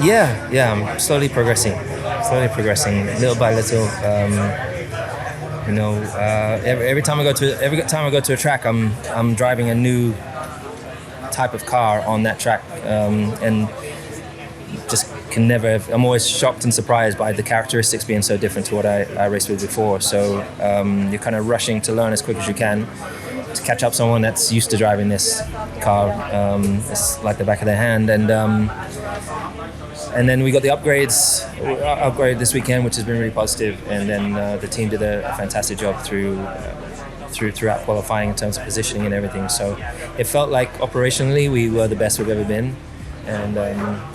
Yeah, I'm slowly progressing, little by little. Every time I go to a track, I'm driving a new type of car on that track, and just can never. I'm always shocked and surprised by the characteristics being so different to what I raced with before. So you're kind of rushing to learn as quick as you can to catch up someone that's used to driving this car. It's like the back of their hand, and then we got the upgrade this weekend, which has been really positive. And then the team did a fantastic job throughout qualifying in terms of positioning and everything. So it felt like operationally we were the best we've ever been. And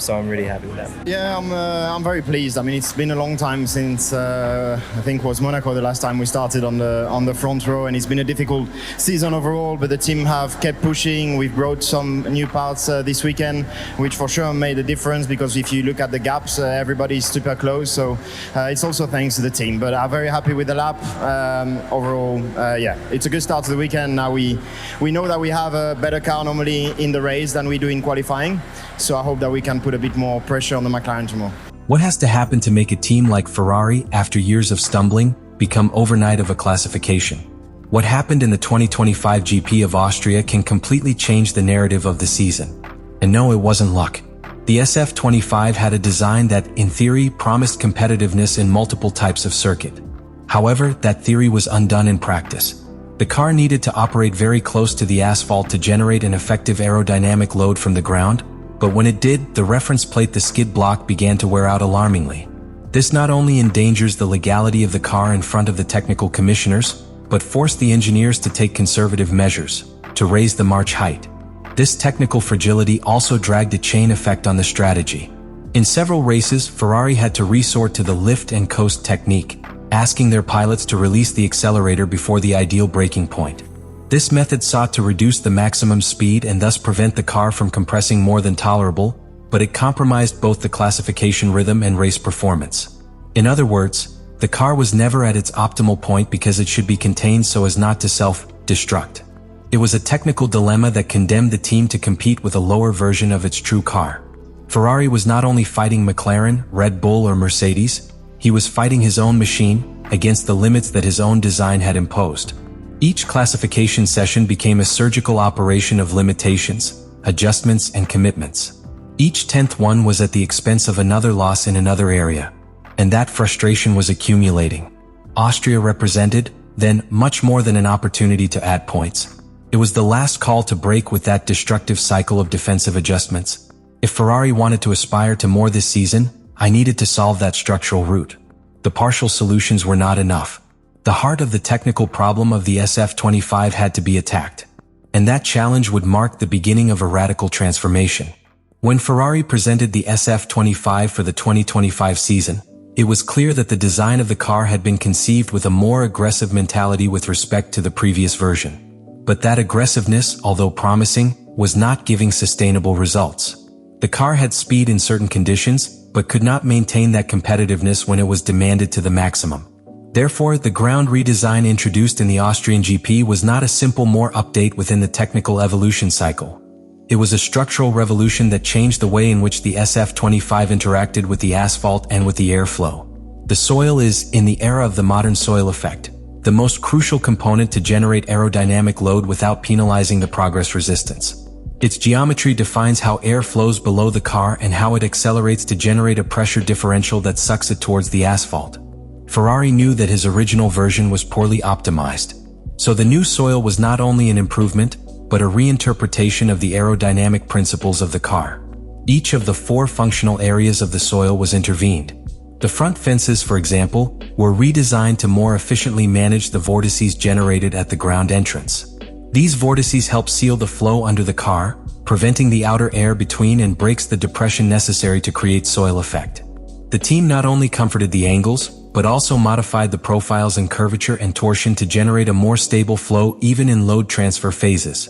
so I'm really happy with that. Yeah, I'm very pleased. I mean, it's been a long time since I think it was Monaco the last time we started on the front row, and it's been a difficult season overall. But the team have kept pushing. We've brought some new parts this weekend, which for sure made a difference, because if you look at the gaps, everybody's super close. So it's also thanks to the team. But I'm very happy with the lap overall. Yeah, it's a good start to the weekend. Now we know that we have a better car normally in the race than we do in qualifying. So I hope that we can put a bit more pressure on the McLaren tomorrow. What has to happen to make a team like Ferrari, after years of stumbling, become overnight of a classification? What happened in the 2025 GP of Austria can completely change the narrative of the season. And no, it wasn't luck. The SF25 had a design that, in theory, promised competitiveness in multiple types of circuit. However, that theory was undone in practice. The car needed to operate very close to the asphalt to generate an effective aerodynamic load from the ground, but when it did, the reference plate, the skid block, began to wear out alarmingly. This not only endangers the legality of the car in front of the technical commissioners, but forced the engineers to take conservative measures to raise the march height. This technical fragility also dragged a chain effect on the strategy. In several races, Ferrari had to resort to the lift and coast technique, asking their pilots to release the accelerator before the ideal braking point. This method sought to reduce the maximum speed and thus prevent the car from compressing more than tolerable, but it compromised both the classification rhythm and race performance. In other words, the car was never at its optimal point because it should be contained so as not to self-destruct. It was a technical dilemma that condemned the team to compete with a lower version of its true car. Ferrari was not only fighting McLaren, Red Bull, or Mercedes, he was fighting his own machine against the limits that his own design had imposed. Each classification session became a surgical operation of limitations, adjustments, and commitments. Each 10th one was at the expense of another loss in another area, and that frustration was accumulating. Austria represented, then, much more than an opportunity to add points. It was the last call to break with that destructive cycle of defensive adjustments. If Ferrari wanted to aspire to more this season, I needed to solve that structural root. The partial solutions were not enough. The heart of the technical problem of the SF25 had to be attacked. And that challenge would mark the beginning of a radical transformation. When Ferrari presented the SF25 for the 2025 season, it was clear that the design of the car had been conceived with a more aggressive mentality with respect to the previous version. But that aggressiveness, although promising, was not giving sustainable results. The car had speed in certain conditions, but could not maintain that competitiveness when it was demanded to the maximum. Therefore, the ground redesign introduced in the Austrian GP was not a simple more update within the technical evolution cycle. It was a structural revolution that changed the way in which the SF25 interacted with the asphalt and with the airflow. The soil is, in the era of the modern soil effect, the most crucial component to generate aerodynamic load without penalizing the progress resistance. Its geometry defines how air flows below the car and how it accelerates to generate a pressure differential that sucks it towards the asphalt. Ferrari knew that his original version was poorly optimized. So the new soil was not only an improvement, but a reinterpretation of the aerodynamic principles of the car. Each of the 4 functional areas of the soil was intervened. The front fences, for example, were redesigned to more efficiently manage the vortices generated at the ground entrance. These vortices help seal the flow under the car, preventing the outer air between, and breaks the depression necessary to create soil effect. The team not only comforted the angles, but also modified the profiles and curvature and torsion to generate a more stable flow even in load transfer phases.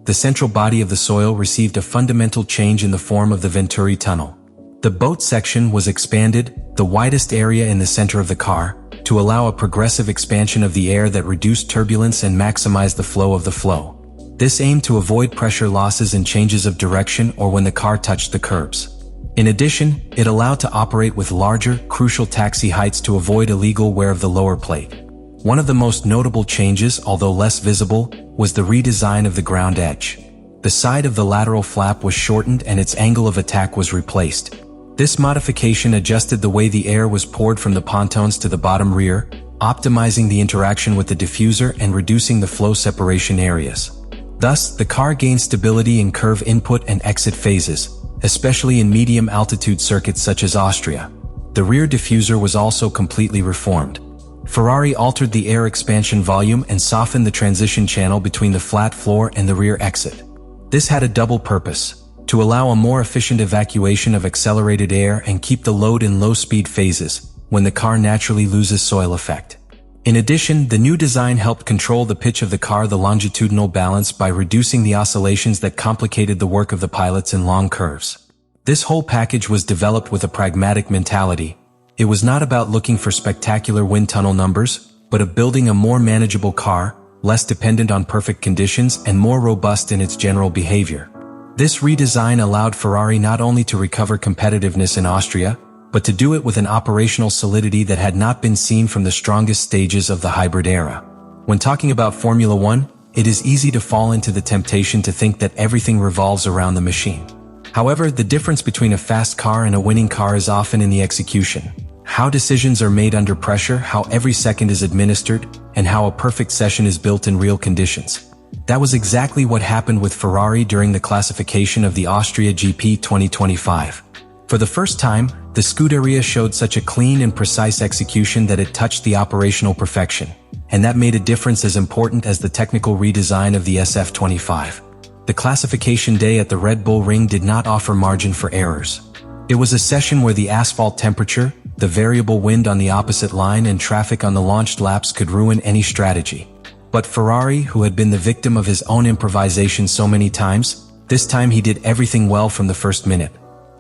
The central body of the soil received a fundamental change in the form of the Venturi tunnel. The boat section was expanded, the widest area in the center of the car, to allow a progressive expansion of the air that reduced turbulence and maximized the flow of the flow. This aimed to avoid pressure losses and changes of direction or when the car touched the curbs. In addition, it allowed to operate with larger, crucial taxi heights to avoid illegal wear of the lower plate. One of the most notable changes, although less visible, was the redesign of the ground edge. The side of the lateral flap was shortened and its angle of attack was replaced. This modification adjusted the way the air was poured from the pontoons to the bottom rear, optimizing the interaction with the diffuser and reducing the flow separation areas. Thus, the car gained stability in curve input and exit phases, especially in medium-altitude circuits such as Austria. The rear diffuser was also completely reformed. Ferrari altered the air expansion volume and softened the transition channel between the flat floor and the rear exit. This had a double purpose: to allow a more efficient evacuation of accelerated air and keep the load in low-speed phases, when the car naturally loses soil effect. In addition, the new design helped control the pitch of the car, the longitudinal balance, by reducing the oscillations that complicated the work of the pilots in long curves. This whole package was developed with a pragmatic mentality. It was not about looking for spectacular wind tunnel numbers, but of building a more manageable car, less dependent on perfect conditions and more robust in its general behavior. This redesign allowed Ferrari not only to recover competitiveness in Austria, but to do it with an operational solidity that had not been seen from the strongest stages of the hybrid era. When talking about Formula One, it is easy to fall into the temptation to think that everything revolves around the machine. However, the difference between a fast car and a winning car is often in the execution. How decisions are made under pressure, how every second is administered, and how a perfect session is built in real conditions. That was exactly what happened with Ferrari during the classification of the Austria GP 2025. For the first time, the Scuderia showed such a clean and precise execution that it touched the operational perfection, and that made a difference as important as the technical redesign of the SF25. The classification day at the Red Bull Ring did not offer margin for errors. It was a session where the asphalt temperature, the variable wind on the opposite line, and traffic on the launched laps could ruin any strategy. But Ferrari, who had been the victim of his own improvisation so many times, this time he did everything well from the first minute.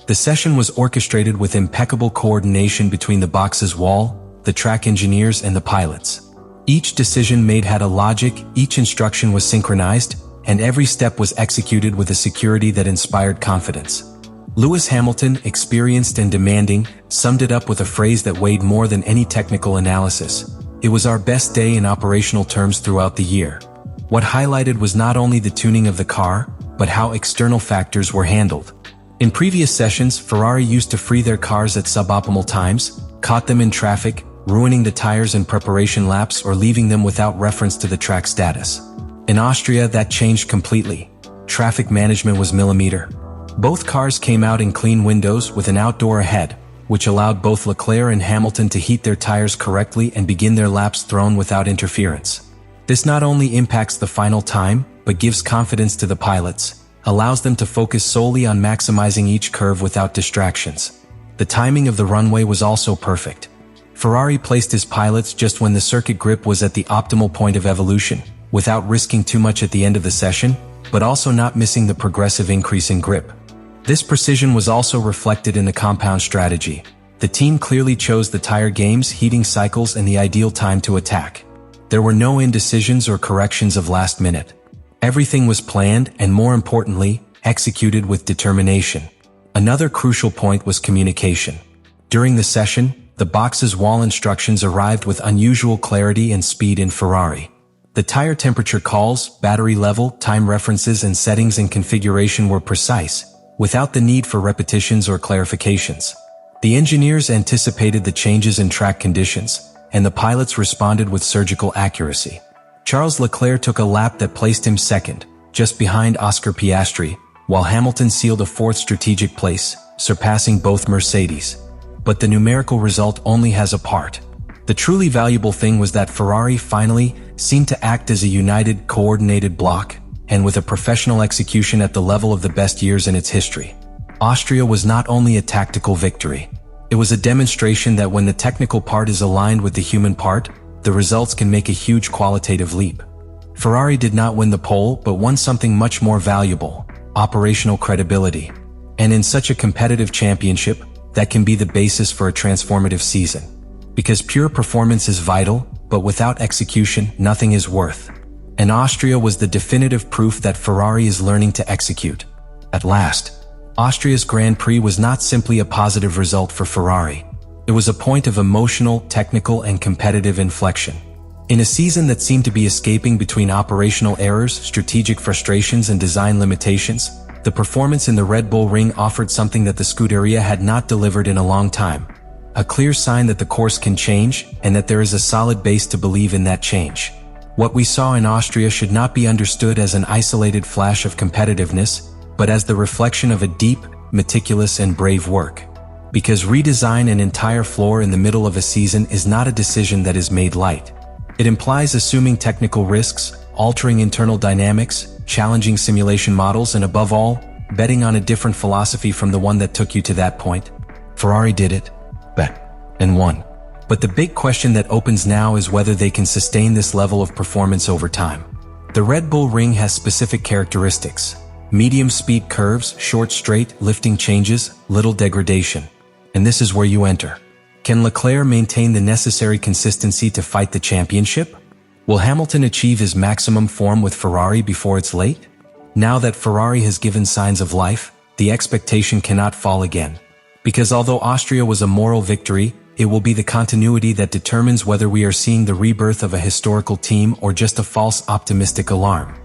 The session was orchestrated with impeccable coordination between the box's wall, the track engineers, and the pilots. Each decision made had a logic, each instruction was synchronized, and every step was executed with a security that inspired confidence. Lewis Hamilton, experienced and demanding, summed it up with a phrase that weighed more than any technical analysis: "It was our best day in operational terms throughout the year." What highlighted was not only the tuning of the car, but how external factors were handled. In previous sessions, Ferrari used to free their cars at suboptimal times, caught them in traffic, ruining the tires in preparation laps or leaving them without reference to the track status. In Austria, that changed completely. Traffic management was millimeter. Both cars came out in clean windows with an outdoor ahead, which allowed both Leclerc and Hamilton to heat their tires correctly and begin their laps thrown without interference. This not only impacts the final time, but gives confidence to the pilots, allows them to focus solely on maximizing each curve without distractions. The timing of the runway was also perfect. Ferrari placed his pilots just when the circuit grip was at the optimal point of evolution, without risking too much at the end of the session, but also not missing the progressive increase in grip. This precision was also reflected in the compound strategy. The team clearly chose the tire games, heating cycles, and the ideal time to attack. There were no indecisions or corrections of last minute. Everything was planned and, more importantly, executed with determination. Another crucial point was communication. During the session, the box's wall instructions arrived with unusual clarity and speed in Ferrari. The tire temperature calls, battery level, time references, and settings and configuration were precise, without the need for repetitions or clarifications. The engineers anticipated the changes in track conditions, and the pilots responded with surgical accuracy. Charles Leclerc took a lap that placed him second, just behind Oscar Piastri, while Hamilton sealed a fourth strategic place, surpassing both Mercedes. But the numerical result only has a part. The truly valuable thing was that Ferrari finally seemed to act as a united, coordinated block, and with a professional execution at the level of the best years in its history. Austria was not only a tactical victory. It was a demonstration that when the technical part is aligned with the human part, the results can make a huge qualitative leap. Ferrari did not win the pole, but won something much more valuable: operational credibility. And in such a competitive championship, that can be the basis for a transformative season. Because pure performance is vital, but without execution, nothing is worth. And Austria was the definitive proof that Ferrari is learning to execute. At last, Austria's Grand Prix was not simply a positive result for Ferrari. It was a point of emotional, technical, and competitive inflection. In a season that seemed to be escaping between operational errors, strategic frustrations, and design limitations, the performance in the Red Bull Ring offered something that the Scuderia had not delivered in a long time. A clear sign that the course can change, and that there is a solid base to believe in that change. What we saw in Austria should not be understood as an isolated flash of competitiveness, but as the reflection of a deep, meticulous, and brave work. Because redesign an entire floor in the middle of a season is not a decision that is made light. It implies assuming technical risks, altering internal dynamics, challenging simulation models, and above all, betting on a different philosophy from the one that took you to that point. Ferrari did it, and won. But the big question that opens now is whether they can sustain this level of performance over time. The Red Bull Ring has specific characteristics: medium speed curves, short straight, lifting changes, little degradation. And this is where you enter. Can Leclerc maintain the necessary consistency to fight the championship? Will Hamilton achieve his maximum form with Ferrari before it's late? Now that Ferrari has given signs of life, the expectation cannot fall again. Because although Austria was a moral victory, it will be the continuity that determines whether we are seeing the rebirth of a historical team or just a false optimistic alarm.